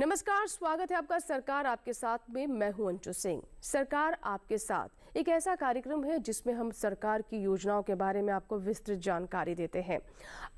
नमस्कार, स्वागत है आपका सरकार आपके साथ में। मैं हूं अंशु सिंह। सरकार आपके साथ एक ऐसा कार्यक्रम है जिसमें हम सरकार की योजनाओं के बारे में आपको विस्तृत जानकारी देते हैं।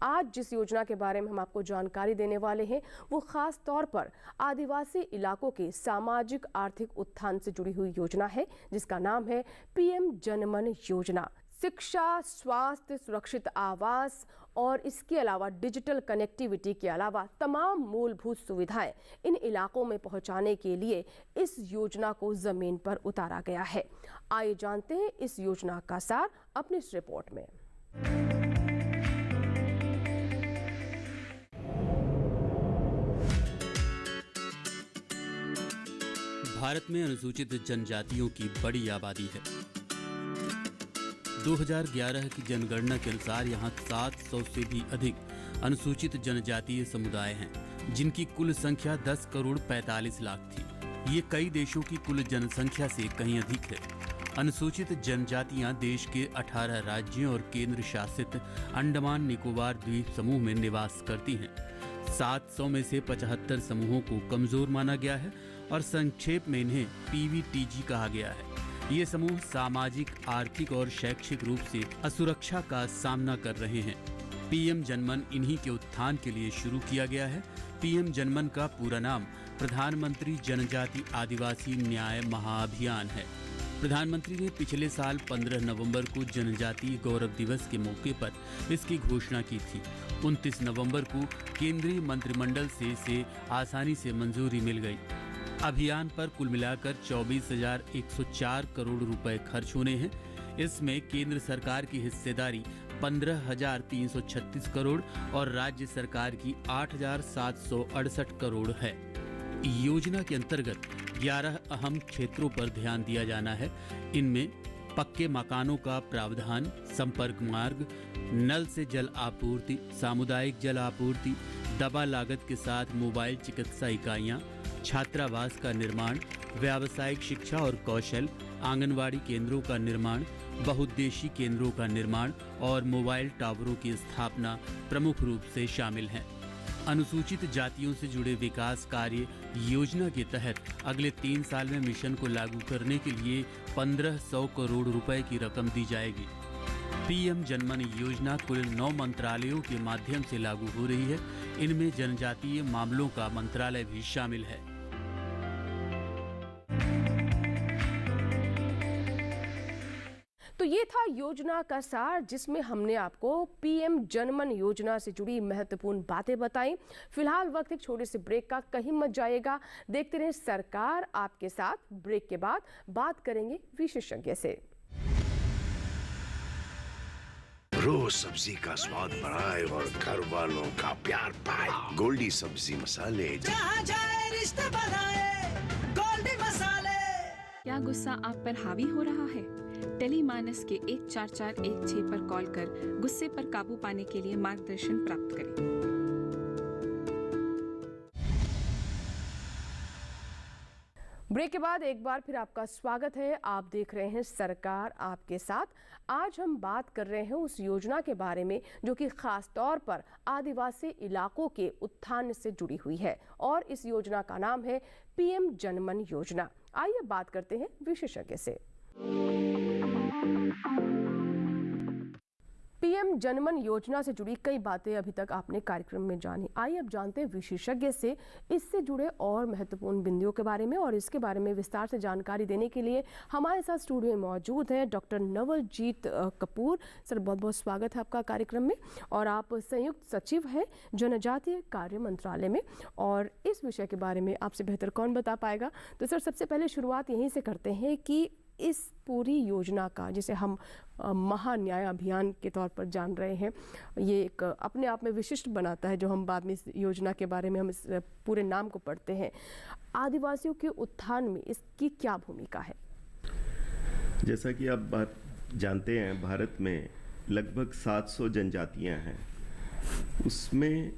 आज जिस योजना के बारे में हम आपको जानकारी देने वाले हैं वो खास तौर पर आदिवासी इलाकों के सामाजिक आर्थिक उत्थान से जुड़ी हुई योजना है, जिसका नाम है पीएम जनमन योजना। शिक्षा, स्वास्थ्य, सुरक्षित आवास और इसके अलावा डिजिटल कनेक्टिविटी के अलावा तमाम मूलभूत सुविधाएं इन इलाकों में पहुंचाने के लिए इस योजना को जमीन पर उतारा गया है। आइए जानते हैं इस योजना का सार अपनी इस रिपोर्ट में। भारत में अनुसूचित जनजातियों की बड़ी आबादी है। 2011 की जनगणना के अनुसार यहाँ 700 से भी अधिक अनुसूचित जनजातीय समुदाय हैं, जिनकी कुल संख्या 10 करोड़ 45 लाख थी। ये कई देशों की कुल जनसंख्या से कहीं अधिक है। अनुसूचित जनजातियां देश के 18 राज्यों और केंद्र शासित अंडमान निकोबार द्वीप समूह में निवास करती हैं। 700 में से 75 समूहों को कमजोर माना गया है और संक्षेप में इन्हें पीवीटीजी कहा गया है। ये समूह सामाजिक, आर्थिक और शैक्षिक रूप से असुरक्षा का सामना कर रहे हैं। पीएम जनमन इन्हीं के उत्थान के लिए शुरू किया गया है। पीएम जनमन का पूरा नाम प्रधानमंत्री जनजाति आदिवासी न्याय महाअभियान है। प्रधानमंत्री ने पिछले साल 15 नवंबर को जनजातीय गौरव दिवस के मौके पर इसकी घोषणा की थी। 29 नवंबर को केंद्रीय मंत्रिमंडल से इसे आसानी से मंजूरी मिल गई। अभियान पर कुल मिलाकर 24,104 करोड़ रुपए खर्च होने हैं। इसमें केंद्र सरकार की हिस्सेदारी 15,336 करोड़ और राज्य सरकार की 8,768 करोड़ है। योजना के अंतर्गत 11 अहम क्षेत्रों पर ध्यान दिया जाना है। इनमें पक्के मकानों का प्रावधान, संपर्क मार्ग, नल से जल आपूर्ति, सामुदायिक जल आपूर्ति, दबा लागत के साथ मोबाइल चिकित्सा इकाइयाँ, छात्रावास का निर्माण, व्यावसायिक शिक्षा और कौशल, आंगनवाड़ी केंद्रों का निर्माण, बहुउद्देशीय केंद्रों का निर्माण और मोबाइल टावरों की स्थापना प्रमुख रूप से शामिल हैं। अनुसूचित जातियों से जुड़े विकास कार्य योजना के तहत अगले 3 साल में मिशन को लागू करने के लिए 1500 करोड़ रुपए की रकम दी जाएगी। पीएम जनमन योजना कुल 9 मंत्रालयों के माध्यम से लागू हो रही है। इनमें जनजातीय मामलों का मंत्रालय भी शामिल है। तो ये था योजना का सार, जिसमें हमने आपको पीएम जनमन योजना से जुड़ी महत्वपूर्ण बातें बताई। फिलहाल वक्त एक छोटे से ब्रेक का, कहीं मत जाइएगा। देखते रहें सरकार आपके साथ। ब्रेक के बाद बात करेंगे विशेषज्ञ से। रोज सब्जी का स्वाद बढ़ाए और घर वालों का प्यार पाए। गोल्डी सब्जी मसाले, जहाँ जाए रिश्ते बनाए, गोल्डी मसाले। क्या गुस्सा आप पर हावी हो रहा है? टेलीमानस के 14416 पर कॉल कर गुस्से पर काबू पाने के लिए मार्गदर्शन प्राप्त करें। ब्रेक के बाद एक बार फिर आपका स्वागत है। आप देख रहे हैं सरकार आपके साथ। आज हम बात कर रहे हैं उस योजना के बारे में जो कि खास तौर पर आदिवासी इलाकों के उत्थान से जुड़ी हुई है, और इस योजना का नाम है पीएम जनमन योजना। आइए बात करते हैं विशेषज्ञ से। पीएम जनमन योजना से जुड़ी कई बातें अभी तक आपने कार्यक्रम में जानी। आइए अब जानते हैं विशेषज्ञ से इससे जुड़े और महत्वपूर्ण बिंदुओं के बारे में, और इसके बारे में विस्तार से जानकारी देने के लिए हमारे साथ स्टूडियो में मौजूद हैं डॉक्टर नवलजीत कपूर। सर, बहुत बहुत स्वागत है आपका कार्यक्रम में। और आप संयुक्त सचिव हैं जनजातीय कार्य मंत्रालय में, और इस विषय के बारे में आपसे बेहतर कौन बता पाएगा। तो सर, सबसे पहले शुरुआत यहीं से करते हैं कि इस पूरी योजना का, जिसे हम महान्याय अभियान के तौर पर जान रहे हैं, ये एक अपने आप में विशिष्ट बनाता है। जो हम बाद में इस योजना के बारे में हम इस पूरे नाम को पढ़ते हैं, आदिवासियों के उत्थान में इसकी क्या भूमिका है? जैसा कि आप बात जानते हैं, भारत में लगभग 700 जनजातियां हैं। उसमें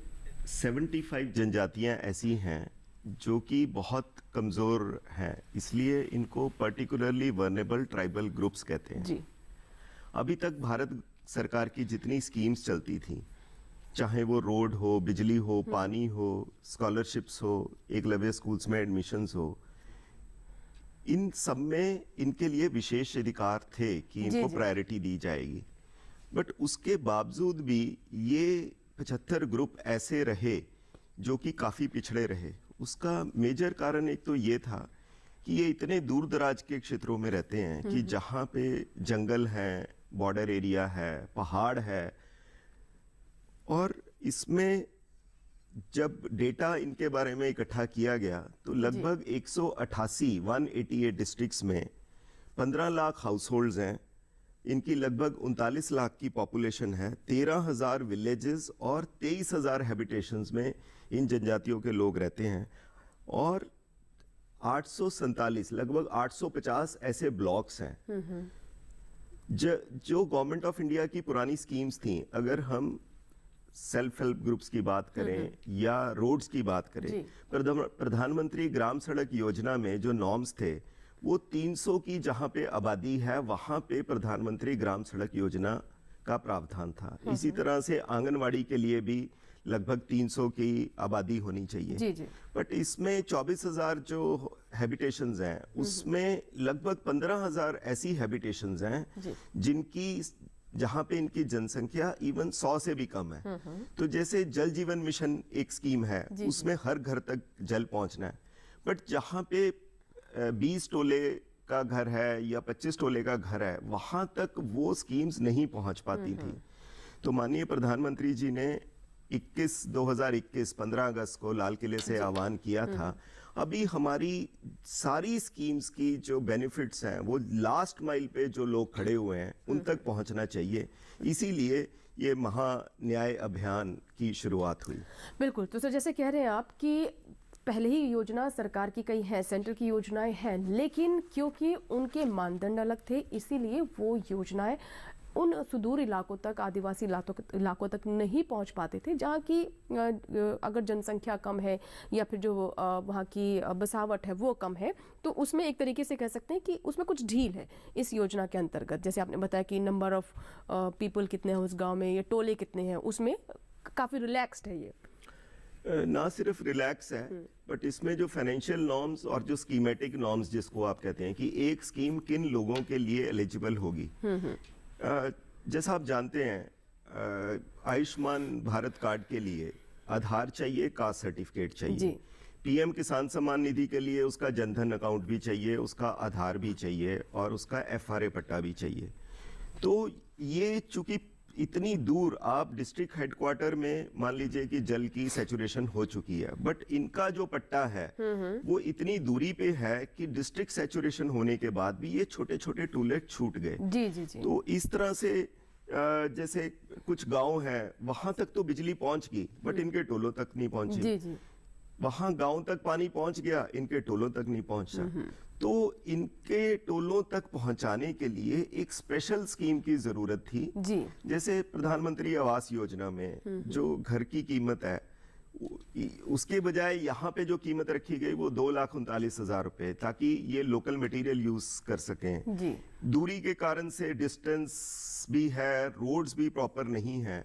75 जनजातियां ऐसी हैं जो कि बहुत कमज़ोर हैं, इसलिए इनको पर्टिकुलरली वर्नेबल ट्राइबल ग्रुप्स कहते हैं जी। अभी तक भारत सरकार की जितनी स्कीम्स चलती थी चाहे वो रोड हो, बिजली हो, पानी हो, स्कॉलरशिप्स हो, एकलव्य स्कूल्स में एडमिशन्स हो, इन सब में इनके लिए विशेष अधिकार थे कि इनको प्रायोरिटी दी जाएगी। बट उसके बावजूद भी ये 75 ग्रुप ऐसे रहे जो कि काफ़ी पिछड़े रहे। उसका मेजर कारण एक तो ये था कि ये इतने दूर दराज के क्षेत्रों में रहते हैं कि जहाँ पे जंगल है, बॉर्डर एरिया है, पहाड़ है, और इसमें जब डेटा इनके बारे में इकट्ठा किया गया तो लगभग 188 डिस्ट्रिक्ट्स में 15 लाख हाउस होल्ड्स हैं, इनकी लगभग 39 लाख की पॉपुलेशन है, 13,000 विलेजेस और 23,000 हैबिटेशंस में इन जनजातियों के लोग रहते हैं, और 847 लगभग 850 ऐसे ब्लॉक्स हैं। जो गवर्नमेंट ऑफ इंडिया की पुरानी स्कीम्स थी, अगर हम सेल्फ हेल्प ग्रुप्स की बात करें या रोड्स की बात करें, प्रधानमंत्री ग्राम सड़क योजना में जो नॉर्म्स थे वो 300 की जहां पे आबादी है वहां पे प्रधानमंत्री ग्राम सड़क योजना का प्रावधान था। इसी तरह से आंगनवाड़ी के लिए भी लगभग 300 की आबादी होनी चाहिए। जी जी। बट इसमें 24,000 जो हैबिटेशंस हैं उसमें लगभग 15,000 ऐसी हैबिटेशंस हैं जिनकी जहां पे इनकी जनसंख्या इवन 100 से भी कम है। तो जैसे जल जीवन मिशन एक स्कीम है, उसमें हर घर तक जल पहुंचना है, बट जहां पे 20 टोले का घर है या 25 टोले का घर है वहां तक वो स्कीम्स नहीं पहुंच पाती थी। तो माननीय प्रधानमंत्री जी ने 15 अगस्त को लाल किले से आह्वान किया था। अभी हमारी सारी स्कीम्स की जो बेनिफिट्स हैं वो लास्ट माइल पे जो लोग खड़े हुए हैं उन तक पहुंचना चाहिए, इसीलिए ये महान्याय अभियान की शुरुआत हुई। बिल्कुल। तो सर जैसे कह रहे हैं आप कि पहले ही योजना सरकार की कई हैं, सेंटर की योजनाएं हैं, लेकिन क्योंकि उनके मानदंड अलग थे इसीलिए वो योजनाएं उन सुदूर इलाकों तक, आदिवासी इलाकों तक नहीं पहुंच पाते थे, जहाँ की अगर जनसंख्या कम है या फिर जो वहाँ की बसावट है वो कम है, तो उसमें एक तरीके से कह सकते हैं कि उसमें कुछ ढील है इस योजना के अंतर्गत। जैसे आपने बताया कि नंबर ऑफ पीपल कितने हैं उस गांव में, या टोले कितने हैं, उसमें काफ़ी रिलैक्स्ड है ये। ना सिर्फ रिलैक्स है, बट इसमें जो फाइनेंशियल नॉर्म्स और जो स्कीमेटिक नॉर्म्स जिसको आप कहते हैं कि एक स्कीम किन लोगों के लिए एलिजिबल होगी। जैसा आप जानते हैं आयुष्मान भारत कार्ड के लिए आधार चाहिए, कास्ट सर्टिफिकेट चाहिए। पीएम किसान सम्मान निधि के लिए उसका जनधन अकाउंट भी चाहिए, उसका आधार भी चाहिए और उसका एफआरए पट्टा भी चाहिए। तो ये चूंकि इतनी दूर, आप डिस्ट्रिक्ट हेडक्वार्टर में मान लीजिए कि जल की सैचुरेशन हो चुकी है, बट इनका जो पट्टा है वो इतनी दूरी पे है कि डिस्ट्रिक्ट सैचुरेशन होने के बाद भी ये छोटे छोटे टूले छूट गए। जी जी जी। तो इस तरह से जैसे कुछ गांव हैं वहां तक तो बिजली पहुंच गई, बट इनके टोलों तक नहीं पहुंची। जी जी। वहां गांव तक पानी पहुंच गया, इनके टोलों तक नहीं पहुंचा। तो इनके टोलों तक पहुंचाने के लिए एक स्पेशल स्कीम की जरूरत थी। जी। जैसे प्रधानमंत्री आवास योजना में जो घर की कीमत है उसके बजाय यहाँ पे जो कीमत रखी गई वो 2,39,000 रुपए, ताकि ये लोकल मटेरियल यूज कर सकें। जी। दूरी के कारण से डिस्टेंस भी है, रोड्स भी प्रॉपर नहीं है,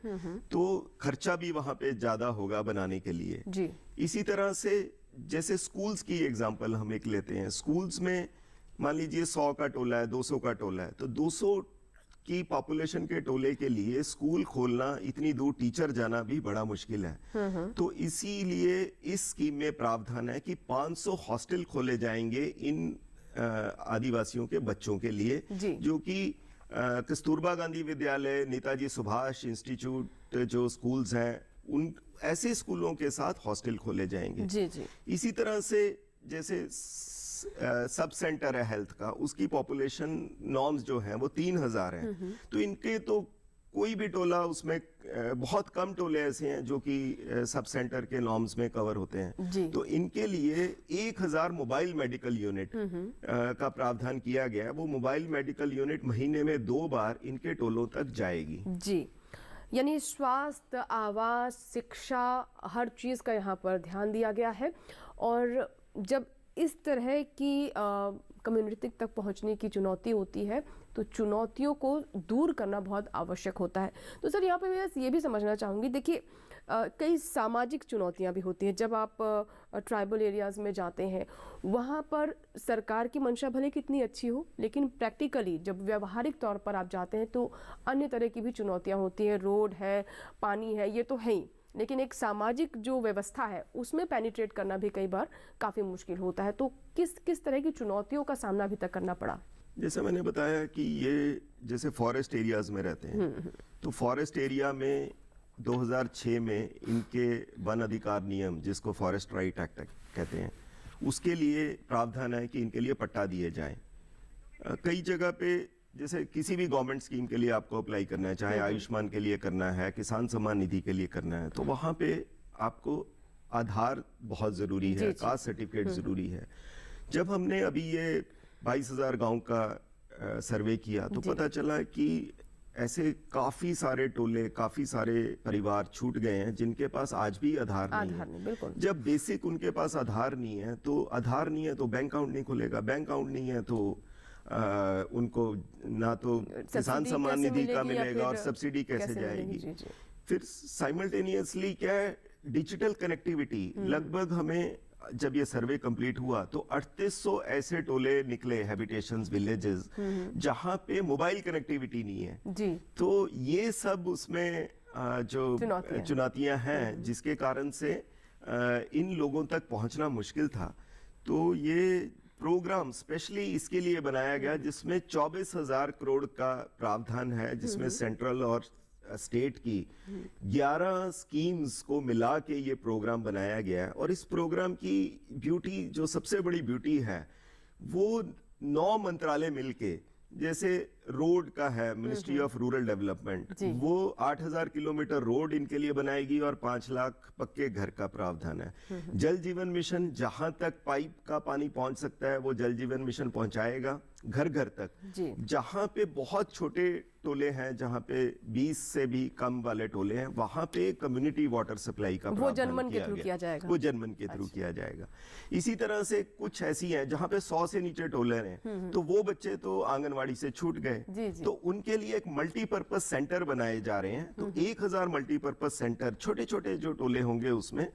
तो खर्चा भी वहां पे ज्यादा होगा बनाने के लिए। जी। इसी तरह से जैसे स्कूल्स की एग्जांपल हम एक लेते हैं, स्कूल्स में मान लीजिए 100 का टोला है, 200 का टोला है, तो 200 की पॉपुलेशन के टोले के लिए स्कूल खोलना, इतनी दूर टीचर जाना भी बड़ा मुश्किल है। तो इसीलिए इस स्कीम में प्रावधान है कि 500 हॉस्टल खोले जाएंगे इन आदिवासियों के बच्चों के लिए, जो कि कस्तूरबा गांधी विद्यालय, नेताजी सुभाष इंस्टीट्यूट जो स्कूल्स हैं उन ऐसे स्कूलों के साथ हॉस्टल खोले जाएंगे। जी जी। इसी तरह से जैसे सब सेंटर है हेल्थ का, उसकी पॉपुलेशन नॉर्म्स जो हैं वो 3,000 हैं। तो इनके तो कोई भी टोला उसमें बहुत कम टोले ऐसे हैं जो कि सब सेंटर के नॉर्म्स में कवर होते हैं। तो इनके लिए 1,000 मोबाइल मेडिकल यूनिट का प्रावधान किया गया है। वो मोबाइल मेडिकल यूनिट महीने में 2 बार इनके टोलों तक जाएगी। जी, यानी स्वास्थ्य, आवास, शिक्षा, हर चीज़ का यहाँ पर ध्यान दिया गया है। और जब इस तरह की कम्युनिटी तक पहुँचने की चुनौती होती है तो चुनौतियों को दूर करना बहुत आवश्यक होता है। तो सर यहाँ पे मैं ये भी समझना चाहूँगी, देखिए कई सामाजिक चुनौतियाँ भी होती हैं। जब आप ट्राइबल एरियाज़ में जाते हैं, वहाँ पर सरकार की मंशा भले कितनी अच्छी हो, लेकिन प्रैक्टिकली जब व्यवहारिक तौर पर आप जाते हैं तो अन्य तरह की भी चुनौतियाँ होती हैं। रोड है, पानी है, ये तो है ही, लेकिन एक सामाजिक जो व्यवस्था है उसमें पेनिट्रेट करना भी कई बार काफ़ी मुश्किल होता है। तो किस किस तरह की चुनौतियों का सामना अभी तक करना पड़ा? जैसे मैंने बताया कि ये जैसे फॉरेस्ट एरियाज में रहते हैं, तो फॉरेस्ट एरिया में 2006 में इनके वन अधिकार नियम, जिसको फॉरेस्ट राइट एक्ट कहते हैं, उसके लिए प्रावधान है कि इनके लिए पट्टा दिए जाएं। कई जगह पे जैसे किसी भी गवर्नमेंट स्कीम के लिए आपको अप्लाई करना है, चाहे आयुष्मान के लिए करना है, किसान सम्मान निधि के लिए करना है, तो वहाँ पे आपको आधार बहुत ज़रूरी है, कास्ट सर्टिफिकेट ज़रूरी है। जब हमने अभी ये 22,000 गांव का सर्वे किया तो पता चला कि ऐसे काफ़ी सारे टोले, काफ़ी सारे परिवार छूट गए हैं जिनके पास आज भी आधार नहीं है। बिल्कुल। जब बेसिक उनके पास आधार नहीं है तो आधार नहीं है तो बैंक अकाउंट नहीं खुलेगा, बैंक अकाउंट नहीं है तो उनको ना तो किसान सम्मान निधि का मिलेगा और सब्सिडी कैसे जाएगी। जी। फिर साइमल्टेनियसली क्या है, डिजिटल कनेक्टिविटी। लगभग हमें जब ये सर्वे कंप्लीट हुआ तो 3800 ऐसे टोले निकले, हैबिटेशंस, विलेजेस, जहां पे मोबाइल कनेक्टिविटी नहीं है जी। तो ये सब उसमें जो चुनौतियां हैं जिसके कारण से इन लोगों तक पहुंचना मुश्किल था। तो ये प्रोग्राम स्पेशली इसके लिए बनाया गया जिसमें 24,000 करोड़ का प्रावधान है, जिसमें सेंट्रल और स्टेट की 11 स्कीम्स को मिला के ये प्रोग्राम बनाया गया है। और इस प्रोग्राम की ब्यूटी, जो सबसे बड़ी ब्यूटी है, वो 9 मंत्रालय मिलके, जैसे रोड का है मिनिस्ट्री ऑफ रूरल डेवलपमेंट, वो 8,000 किलोमीटर रोड इनके लिए बनाएगी और 5 लाख पक्के घर का प्रावधान है। जल जीवन मिशन, जहां तक पाइप का पानी पहुंच सकता है वो जल जीवन मिशन पहुंचाएगा घर घर तक। जहां पे बहुत छोटे टोले हैं, जहां पे 20 से भी कम वाले टोले हैं, वहां पे कम्युनिटी वाटर सप्लाई का वो जनमन के थ्रू किया जाएगा। वो जनमन के थ्रू किया जाएगा। इसी तरह से कुछ ऐसी हैं जहां पे 100 से नीचे टोले हैं, तो वो बच्चे तो आंगनवाड़ी से छूट गए, तो उनके लिए एक मल्टीपर्पज सेंटर बनाए जा रहे हैं। तो 1000 मल्टीपर्पज सेंटर, छोटे छोटे जो टोले होंगे उसमें,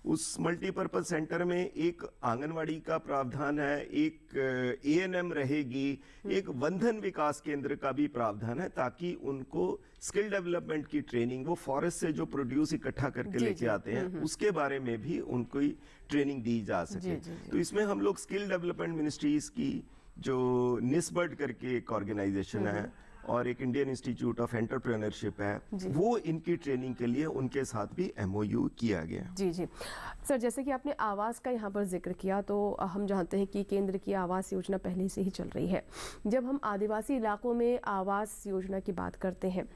उस मल्टीपर्पज सेंटर में एक आंगनवाड़ी का प्रावधान है, एक ANM रहेगी, एक वंधन विकास केंद्र का भी प्रावधान है, ताकि उनको स्किल डेवलपमेंट की ट्रेनिंग, वो फॉरेस्ट से जो प्रोड्यूस इकट्ठा करके लेके आते हैं उसके बारे में भी उनको ट्रेनिंग दी जा सके। तो इसमें हम लोग स्किल डेवलपमेंट मिनिस्ट्रीज की जो निस्बर्ड करके एक ऑर्गेनाइजेशन है और एक इंडियन इंस्टीट्यूट ऑफ एंटरप्रेन्योरशिप है, वो इनकी ट्रेनिंग के लिए उनके साथ भी MOU किया गया। जी। सर, जैसे कि आपने आवास का यहाँ पर जिक्र किया, तो हम जानते हैं कि केंद्र की आवास योजना पहले से ही चल रही है। जब हम आदिवासी इलाकों में आवास योजना की बात करते हैं,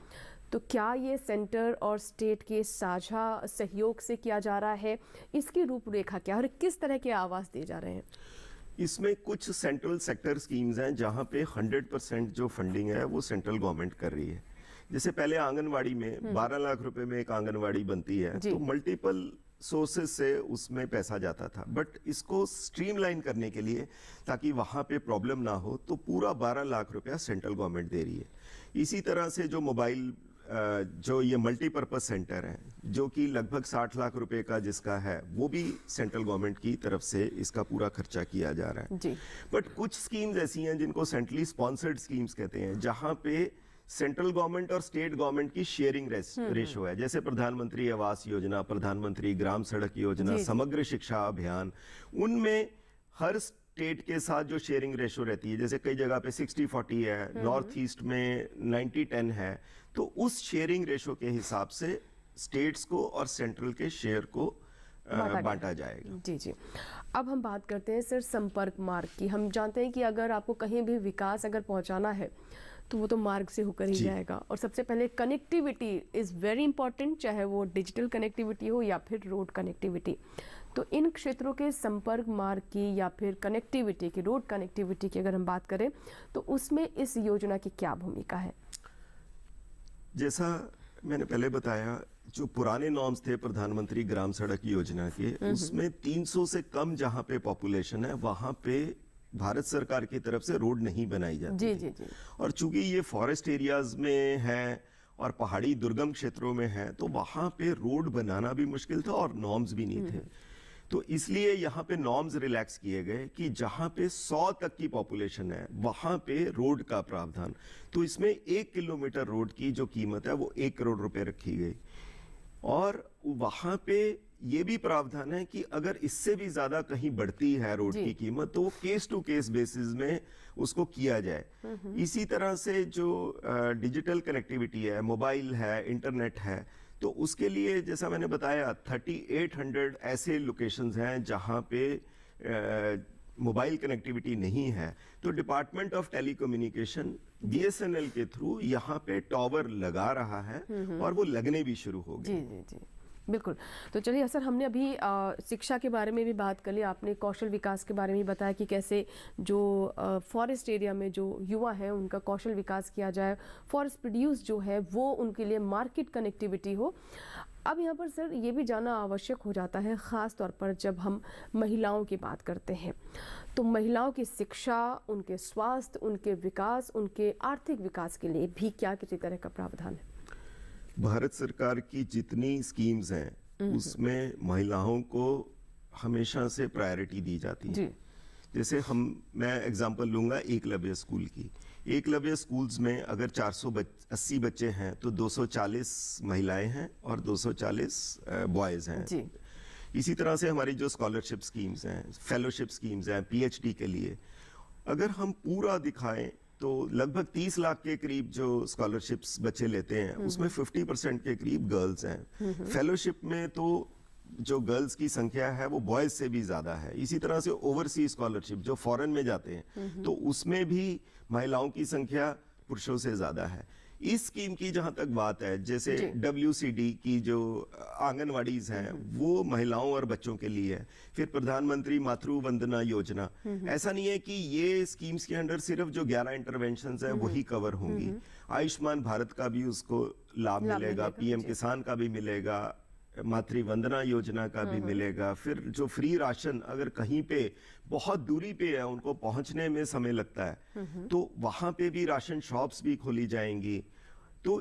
तो क्या ये सेंटर और स्टेट के साझा सहयोग से किया जा रहा है? इसकी रूपरेखा क्या और किस तरह के आवास दिए जा रहे हैं? इसमें कुछ सेंट्रल सेक्टर स्कीम्स हैं जहां पे 100% जो फंडिंग है वो सेंट्रल गवर्नमेंट कर रही है। जैसे पहले आंगनवाड़ी में 12 लाख रुपए में एक आंगनवाड़ी बनती है, तो मल्टीपल सोर्सेज से उसमें पैसा जाता था। बट इसको स्ट्रीमलाइन करने के लिए, ताकि वहां पे प्रॉब्लम ना हो, तो पूरा 12 लाख रुपया सेंट्रल गवर्नमेंट दे रही है। इसी तरह से जो मोबाइल जो ये मल्टीपर्पज सेंटर है, जो कि लगभग 60 लाख रुपए का जिसका है, वो भी सेंट्रल गवर्नमेंट की तरफ से इसका पूरा खर्चा किया जा रहा है। बट कुछ स्कीम्स ऐसी हैं जिनको सेंट्रली स्पॉन्सर्ड स्कीम्स कहते हैं, जहां पे सेंट्रल गवर्नमेंट और स्टेट गवर्नमेंट की शेयरिंग रेशो है। जैसे प्रधानमंत्री आवास योजना, प्रधानमंत्री ग्राम सड़क योजना, समग्र शिक्षा अभियान, उनमें हर स्टेट के साथ जो शेयरिंग रेशो रहती है, जैसे कई जगह पे 60-40 है, नॉर्थ ईस्ट में 90-10 है, तो उस शेयरिंग रेशो के हिसाब से स्टेट्स को और सेंट्रल के शेयर को बांटा जाएगा। जी। अब हम बात करते हैं सर संपर्क मार्ग की। हम जानते हैं कि अगर आपको कहीं भी विकास अगर पहुंचाना है तो वो तो मार्ग से होकर ही जाएगा, और सबसे पहले कनेक्टिविटी इज़ वेरी इंपॉर्टेंट, चाहे वो डिजिटल कनेक्टिविटी हो या फिर रोड कनेक्टिविटी। तो इन क्षेत्रों के संपर्क मार्ग की या फिर कनेक्टिविटी की, रोड कनेक्टिविटी की अगर हम बात करें, तो उसमें इस योजना की क्या भूमिका है? जैसा मैंने पहले बताया, जो पुराने नॉर्म्स थे प्रधानमंत्री ग्राम सड़क योजना के, उसमें 300 से कम जहां पे पॉपुलेशन है, वहां पे भारत सरकार की तरफ से रोड नहीं बनाई जाती जी थी। जी जी। और चूंकि ये फॉरेस्ट एरियाज में है और पहाड़ी दुर्गम क्षेत्रों में है, तो वहां पे रोड बनाना भी मुश्किल था और नॉर्म्स भी नहीं थे। तो इसलिए यहाँ पे नॉर्म्स रिलैक्स किए गए कि जहां पे 100 तक की पॉपुलेशन है वहां पे रोड का प्रावधान। तो इसमें 1 किलोमीटर रोड की जो कीमत है वो 1 करोड़ रुपए रखी गई। और वहां पे ये भी प्रावधान है कि अगर इससे भी ज्यादा कहीं बढ़ती है रोड जी। की कीमत, तो केस टू केस बेसिस में उसको किया जाए। इसी तरह से जो डिजिटल कनेक्टिविटी है, मोबाइल है, इंटरनेट है, तो उसके लिए जैसा मैंने बताया 3800 ऐसे लोकेशंस हैं जहां पे मोबाइल कनेक्टिविटी नहीं है। तो डिपार्टमेंट ऑफ टेलीकम्युनिकेशन बीएसएनएल के थ्रू यहाँ पे टावर लगा रहा है और वो लगने भी शुरू हो गए। जी जी जी बिल्कुल। तो चलिए सर, हमने अभी शिक्षा के बारे में भी बात कर ली, आपने कौशल विकास के बारे में भी बताया कि कैसे जो फॉरेस्ट एरिया में जो युवा है उनका कौशल विकास किया जाए, फॉरेस्ट प्रोड्यूस जो है वो उनके लिए मार्केट कनेक्टिविटी हो। अब यहाँ पर सर ये भी जानना आवश्यक हो जाता है, ख़ास तौर पर जब हम महिलाओं की बात करते हैं, तो महिलाओं की शिक्षा, उनके स्वास्थ्य, उनके विकास, उनके आर्थिक विकास के लिए भी क्या किसी तरह का प्रावधान है? भारत सरकार की जितनी स्कीम्स हैं उसमें महिलाओं को हमेशा से प्रायोरिटी दी जाती है। जी। जैसे मैं एग्जांपल लूंगा एकलव्य स्कूल की। एकलव्य स्कूल्स में अगर 480 बच्चे हैं तो 240 महिलाएं हैं और 240 बॉयज हैं। जी। इसी तरह से हमारी जो स्कॉलरशिप स्कीम्स हैं, फेलोशिप स्कीम्स हैं पीएचडी के लिए, अगर हम पूरा दिखाएं तो लगभग 30 लाख के करीब जो स्कॉलरशिप्स बच्चे लेते हैं उसमें 50% के करीब गर्ल्स हैं। फेलोशिप में तो जो गर्ल्स की संख्या है वो बॉयज से भी ज्यादा है। इसी तरह से ओवरसीज स्कॉलरशिप जो फॉरेन में जाते हैं तो उसमें भी महिलाओं की संख्या पुरुषों से ज्यादा है। इस स्कीम की जहां तक बात है, जैसे WCD की जो आंगनवाड़ीज हैं वो महिलाओं और बच्चों के लिए है। फिर प्रधानमंत्री मातृ वंदना योजना, ऐसा नहीं है कि ये स्कीम्स के अंडर सिर्फ जो 11 इंटरवेंशंस है वही कवर होंगी। आयुष्मान भारत का भी उसको लाभ मिलेगा, PM किसान का भी मिलेगा, मातृ वंदना योजना का भी मिलेगा। फिर जो फ्री राशन, अगर कहीं पे बहुत दूरी पे है उनको पहुंचने में समय लगता है तो वहां पे भी राशन शॉप्स भी खोली जाएंगी। तो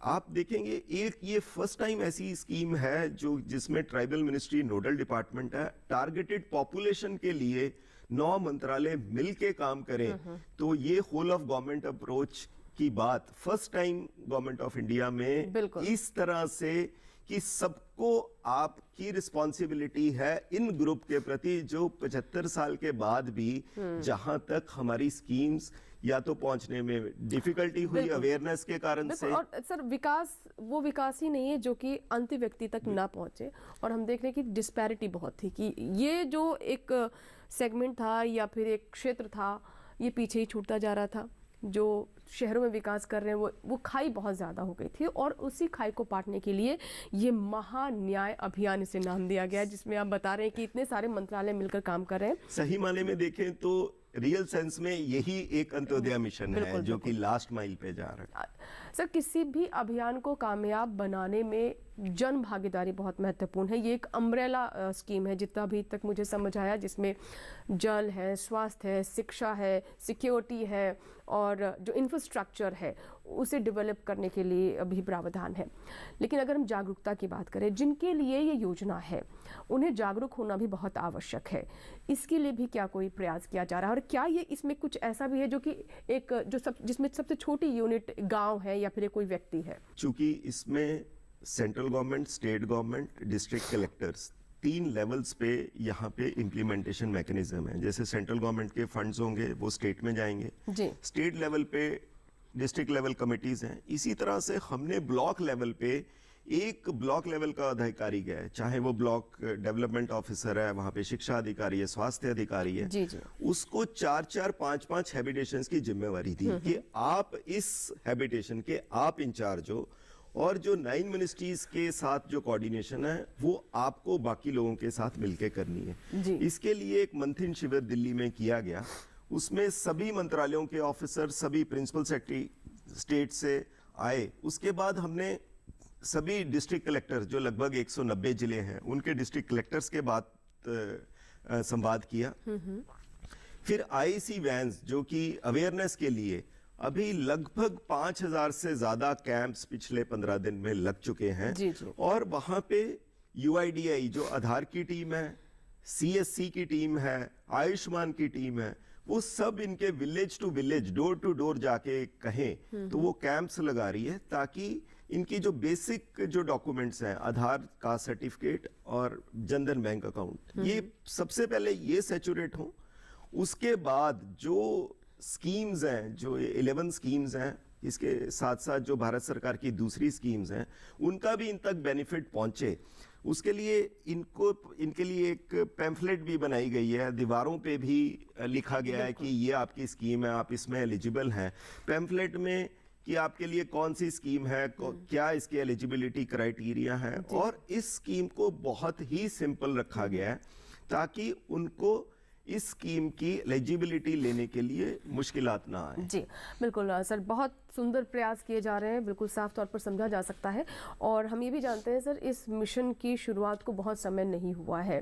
आप देखेंगे एक ये फर्स्ट टाइम ऐसी स्कीम है जो जिसमें ट्राइबल मिनिस्ट्री नोडल डिपार्टमेंट है, टारगेटेड पॉपुलेशन के लिए 9 मंत्रालय मिलके काम करें। तो ये होल ऑफ गवर्नमेंट अप्रोच की बात first time government of India में इस तरह से कि सबको आपकी रिस्पॉन्सिबिलिटी है इन ग्रुप के प्रति जो 75 साल के बाद भी जहां तक हमारी स्कीम्स या तो पहुंचने में डिफिकल्टी हुई अवेयरनेस के कारण से। और सर विकास वो विकास ही नहीं है जो कि अंतिम व्यक्ति तक ना पहुंचे। और हम देख रहे हैं कि डिस्पैरिटी बहुत थी कि ये जो एक सेगमेंट था या फिर एक क्षेत्र था ये पीछे ही छूटता जा रहा था। जो शहरों में विकास कर रहे हैं वो खाई बहुत ज़्यादा हो गई थी और उसी खाई को पाटने के लिए ये महान्याय अभियान इसे नाम दिया गया, जिसमें आप बता रहे हैं कि इतने सारे मंत्रालय मिलकर काम कर रहे हैं। सही मायने में देखें तो रियल सेंस में यही एक अंत्योदय मिशन है जो कि लास्ट माइल पे जा रहा है। सर किसी भी अभियान को कामयाब बनाने में जन भागीदारी बहुत महत्वपूर्ण है। ये एक अम्ब्रेला स्कीम है जितना अभी तक मुझे समझ आया, जिसमें जल है, स्वास्थ्य है, शिक्षा है, सिक्योरिटी है और जो इंफ्रास्ट्रक्चर है उसे डेवलप करने के लिए अभी प्रावधान है। लेकिन अगर हम जागरूकता की बात करें, जिनके लिए ये योजना है उन्हें जागरूक होना भी बहुत आवश्यक है। इसके लिए भी क्या कोई प्रयास किया जा रहा है और क्या ये इसमें कुछ ऐसा भी है जो कि एक जिसमें सबसे छोटी यूनिट गाँव है या फिर कोई व्यक्ति है? चूंकि इसमें central government, state government, district collectors 3 levels पे यहाँ पे इम्प्लीमेंटेशन मैकेनिज्म है। जैसे सेंट्रल गवर्नमेंट के फंड्स होंगे वो स्टेट में जाएंगे, स्टेट लेवल पे डिस्ट्रिक्ट लेवल कमिटीज हैं। इसी तरह से हमने ब्लॉक लेवल पे एक ब्लॉक लेवल का अधिकारी गया है, चाहे वो ब्लॉक डेवलपमेंट ऑफिसर है, वहां पे शिक्षा अधिकारी है, स्वास्थ्य अधिकारी है, जी जी। उसको 4-4, 5-5 हैबिटेशंस की जिम्मेवारी दी कि आप इस हैबिटेशन के आप इंचार्ज हो और जो 9 मिनिस्ट्रीज के साथ जो कोऑर्डिनेशन है वो आपको बाकी लोगों के साथ मिलकर करनी है। इसके लिए एक मंथन शिविर दिल्ली में किया गया, उसमें सभी मंत्रालयों के ऑफिसर, सभी प्रिंसिपल सेक्रेटरी स्टेट से आए। उसके बाद हमने सभी डिस्ट्रिक्ट कलेक्टर जो लगभग 190 जिले हैं उनके डिस्ट्रिक्ट कलेक्टर्स के बाद संवाद किया फिर आईसी वैन्स जो कि अवेयरनेस के लिए अभी लगभग 5000 से ज्यादा कैंप्स पिछले 15 दिन में लग चुके हैं। जी, जी। और वहां पे यूआईडीआई जो आधार की टीम है, सीएससी की टीम है, आयुष्मान की टीम है, वो सब इनके village to village, door to door जाके कहें तो वो कैंप्स लगा रही है, ताकि इनकी जो बेसिक जो डॉक्यूमेंट्स हैं, आधार का सर्टिफिकेट और जनधन बैंक अकाउंट, ये सबसे पहले ये सैचुरेट हो। उसके बाद जो स्कीम्स हैं, जो 11 स्कीम्स हैं, इसके साथ साथ जो भारत सरकार की दूसरी स्कीम्स हैं, उनका भी इन तक बेनिफिट पहुंचे। उसके लिए इनके लिए एक पैम्फलेट भी बनाई गई है, दीवारों पे भी लिखा गया है कि ये आपकी स्कीम है, आप इसमें एलिजिबल हैं। पैम्फलेट में कि आपके लिए कौन सी स्कीम है, क्या इसकी एलिजिबिलिटी क्राइटेरिया है, और इस स्कीम को बहुत ही सिंपल रखा गया है ताकि उनको इस स्कीम की एलिजिबिलिटी लेने के लिए मुश्किलात ना आए। जी बिल्कुल सर, बहुत सुंदर प्रयास किए जा रहे हैं, बिल्कुल साफ तौर पर समझा जा सकता है। और हम ये भी जानते हैं सर, इस मिशन की शुरुआत को बहुत समय नहीं हुआ है,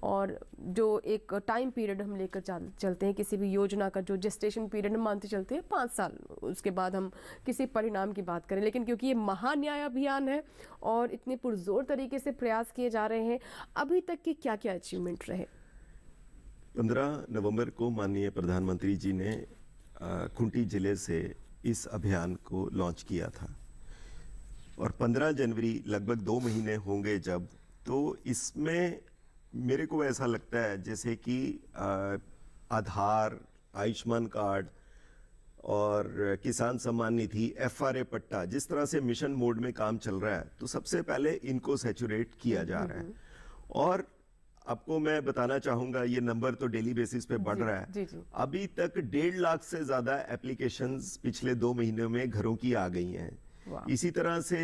और जो एक टाइम पीरियड हम लेकर चलते हैं किसी भी योजना का, जो जेस्टेशन पीरियड हम मानते चलते हैं 5 साल, उसके बाद हम किसी परिणाम की बात करें। लेकिन क्योंकि ये महान्याय अभियान है और इतने पुरजोर तरीके से प्रयास किए जा रहे हैं, अभी तक के क्या क्या अचीवमेंट रहे? 15 नवंबर को माननीय प्रधानमंत्री जी ने खूंटी जिले से इस अभियान को लॉन्च किया था, और 15 जनवरी लगभग 2 महीने होंगे जब, तो इसमें मेरे को ऐसा लगता है जैसे कि आधार, आयुष्मान कार्ड और किसान सम्मान निधि, एफआरए पट्टा, जिस तरह से मिशन मोड में काम चल रहा है, तो सबसे पहले इनको सैचुरेट किया जा रहा है। और आपको मैं बताना चाहूंगा, ये नंबर तो डेली बेसिस पे बढ़ रहा है। जी, जी। अभी तक 1.5 लाख से ज्यादा एप्लीकेशंस पिछले 2 महीनों में घरों की आ गई हैं। वाह। इसी तरह से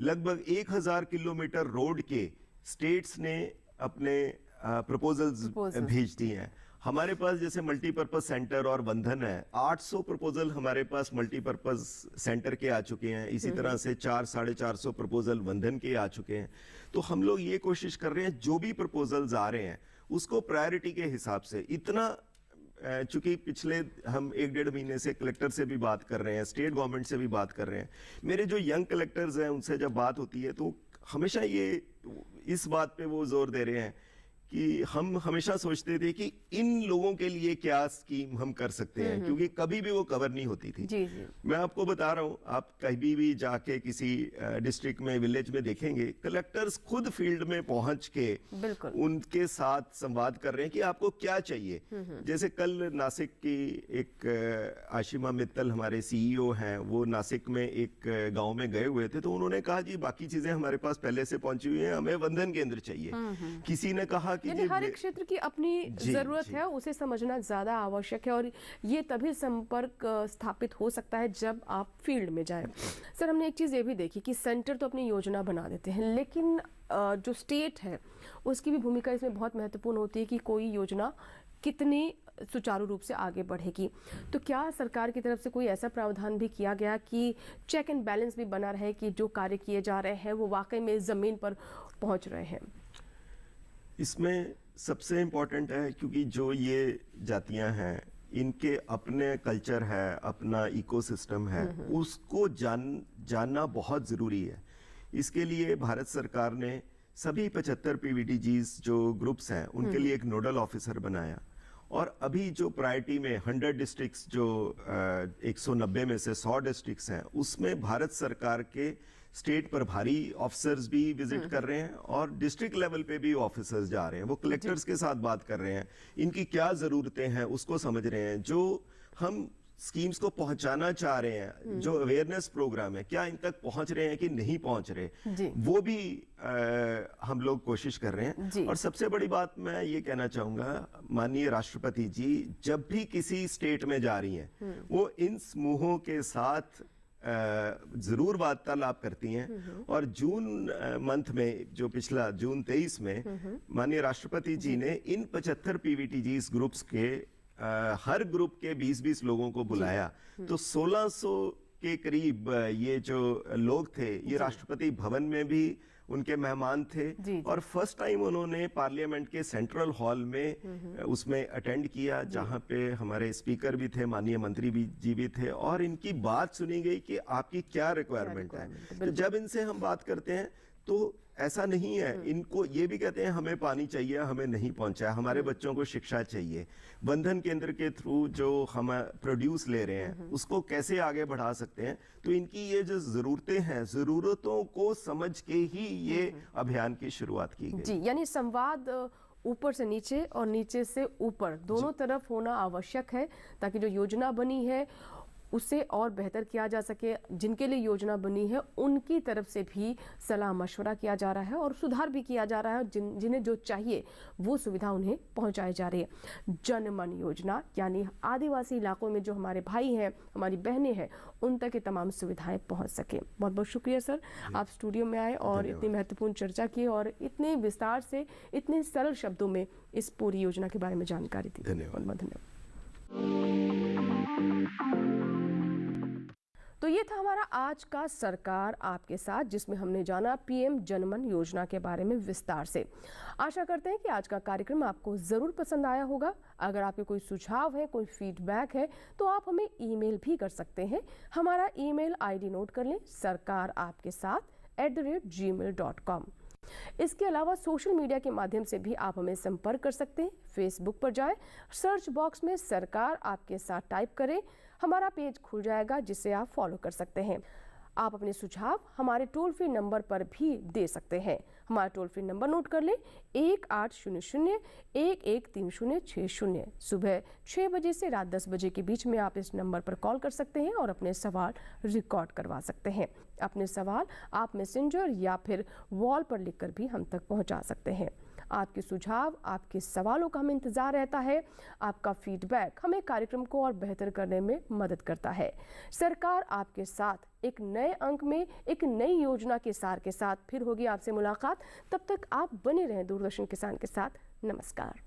लगभग 1000 किलोमीटर रोड के स्टेट्स ने अपने प्रपोजल्स भेज दिए हैं। हमारे पास जैसे मल्टीपर्पज सेंटर और वंधन है, 800 प्रपोजल हमारे पास मल्टीपर्पज सेंटर के आ चुके हैं। इसी तरह से 400-450 प्रपोजल वंधन के आ चुके हैं। तो हम लोग ये कोशिश कर रहे हैं, जो भी प्रपोजल्स आ रहे हैं उसको प्रायोरिटी के हिसाब से, इतना चूंकि पिछले हम 1-1.5 महीने से कलेक्टर से भी बात कर रहे हैं, स्टेट गवर्नमेंट से भी बात कर रहे हैं। मेरे जो यंग कलेक्टर्स हैं उनसे जब बात होती है तो हमेशा ये इस बात पे वो जोर दे रहे हैं कि हम हमेशा सोचते थे कि इन लोगों के लिए क्या स्कीम हम कर सकते हैं, क्योंकि कभी भी वो कवर नहीं होती थी। जी, जी। मैं आपको बता रहा हूं, आप कहीं भी जाके किसी डिस्ट्रिक्ट में, विलेज में देखेंगे, कलेक्टर्स खुद फील्ड में पहुंच के बिल्कुल उनके साथ संवाद कर रहे हैं कि आपको क्या चाहिए। जैसे कल नासिक की एक आशिमा मित्तल हमारे सीईओ हैं, वो नासिक में एक गांव में गए हुए थे, तो उन्होंने कहा जी बाकी चीजें हमारे पास पहले से पहुंची हुई हैं, हमें वंधन केंद्र चाहिए। किसी ने कहा कि यानी हर एक क्षेत्र की अपनी जरूरत है, उसे समझना ज्यादा आवश्यक है, और ये तभी संपर्क स्थापित हो सकता है जब आप फील्ड में जाएं। सर, हमने एक चीज ये भी देखी कि सेंटर तो अपनी योजना बना देते हैं, लेकिन जो स्टेट है उसकी भी भूमिका इसमें बहुत महत्वपूर्ण होती है कि कोई योजना कितनी सुचारू रूप से आगे बढ़ेगी। तो क्या सरकार की तरफ से कोई ऐसा प्रावधान भी किया गया कि चेक एंड बैलेंस भी बना रहे कि जो कार्य किए जा रहे हैं वो वाकई में जमीन पर पहुंच रहे हैं? इसमें सबसे इम्पोर्टेंट है, क्योंकि जो ये जातियां हैं इनके अपने कल्चर है, अपना इकोसिस्टम है, उसको जानना बहुत ज़रूरी है। इसके लिए भारत सरकार ने सभी 75 पीवीटीजीज जो ग्रुप्स हैं उनके लिए एक नोडल ऑफिसर बनाया, और अभी जो प्रायोरिटी में 100 डिस्ट्रिक्ट्स, जो 190 में से 100 डिस्ट्रिक्ट्स हैं, उसमें भारत सरकार के स्टेट प्रभारी ऑफिसर्स भी विजिट कर रहे हैं, और डिस्ट्रिक्ट लेवल पे भी ऑफिसर्स जा रहे हैं। वो कलेक्टर्स के साथ बात कर रहे हैं, इनकी क्या जरूरतें हैं उसको समझ रहे हैं। जो हम स्कीम्स को पहुंचाना चाह रहे हैं, जो अवेयरनेस प्रोग्राम है, क्या इन तक पहुंच रहे हैं कि नहीं पहुंच रहे, वो भी हम लोग कोशिश कर रहे हैं। और सबसे बड़ी बात मैं ये कहना चाहूंगा, माननीय राष्ट्रपति जी जब भी किसी स्टेट में जा रही हैं, वो इन समूहों के साथ जरूर वार्तालाप करती हैं। और जून मंथ में, जो पिछला जून 23 में माननीय राष्ट्रपति जी ने इन 75 पीवीटीजीज ग्रुप्स के हर ग्रुप के 20-20 लोगों को बुलाया, तो 1600 के करीब ये जो लोग थे, ये राष्ट्रपति भवन में भी उनके मेहमान थे जी। और फर्स्ट टाइम उन्होंने पार्लियामेंट के सेंट्रल हॉल में उसमें अटेंड किया, जहां पे हमारे स्पीकर भी थे, माननीय मंत्री जी भी थे, और इनकी बात सुनी गई कि आपकी क्या रिक्वायरमेंट है। तो जब इनसे हम बात करते हैं तो ऐसा नहीं है, इनको ये भी कहते हैं हमें पानी चाहिए, हमें नहीं पहुंचा, हमारे बच्चों को शिक्षा चाहिए। बंधन केंद्र के थ्रू जो हम प्रोड्यूस ले रहे हैं उसको कैसे आगे बढ़ा सकते हैं। तो इनकी ये जो जरूरतें हैं, जरूरतों को समझ के ही ये अभियान की शुरुआत की गई। जी, यानी संवाद ऊपर से नीचे और नीचे से ऊपर दोनों तरफ होना आवश्यक है, ताकि जो योजना बनी है उसे और बेहतर किया जा सके। जिनके लिए योजना बनी है उनकी तरफ से भी सलाह मशवरा किया जा रहा है और सुधार भी किया जा रहा है। जिन्हें जो चाहिए वो सुविधा उन्हें पहुंचाई जा रही है। जनमन योजना यानी आदिवासी इलाकों में जो हमारे भाई हैं, हमारी बहनें हैं, उन तक ये तमाम सुविधाएं पहुंच सके। बहुत बहुत शुक्रिया सर, आप स्टूडियो में आए और इतनी महत्वपूर्ण चर्चा की और इतने विस्तार से, इतने सरल शब्दों में इस पूरी योजना के बारे में जानकारी दी। धन्यवाद। बहुत धन्यवाद। तो ये था हमारा आज का सरकार आपके साथ, जिसमें हमने जाना पीएम जनमन योजना के बारे में विस्तार से। आशा करते हैं कि आज का कार्यक्रम आपको ज़रूर पसंद आया होगा। अगर आपके कोई सुझाव है, कोई फीडबैक है, तो आप हमें ईमेल भी कर सकते हैं। हमारा ईमेल आईडी नोट कर लें, sarkaraapkesaath@gmail.com। इसके अलावा सोशल मीडिया के माध्यम से भी आप हमें संपर्क कर सकते हैं। फेसबुक पर जाएं, सर्च बॉक्स में सरकार आपके साथ टाइप करें, हमारा पेज खुल जाएगा जिसे आप फॉलो कर सकते हैं। आप अपने सुझाव हमारे टोल फ्री नंबर पर भी दे सकते हैं। हमारा टोल फ्री नंबर नोट कर लें, 1800-113060। सुबह 6 बजे से रात 10 बजे के बीच में आप इस नंबर पर कॉल कर सकते हैं और अपने सवाल रिकॉर्ड करवा सकते हैं। अपने सवाल आप मैसेंजर या फिर वॉल पर लिखकर भी हम तक पहुंचा सकते हैं। आपके सुझाव, आपके सवालों का हमें इंतजार रहता है। आपका फीडबैक हमें कार्यक्रम को और बेहतर करने में मदद करता है। सरकार आपके साथ एक नए अंक में एक नई योजना के सार के साथ फिर होगी आपसे मुलाकात। तब तक आप बने रहें दूरदर्शन किसान के साथ। नमस्कार।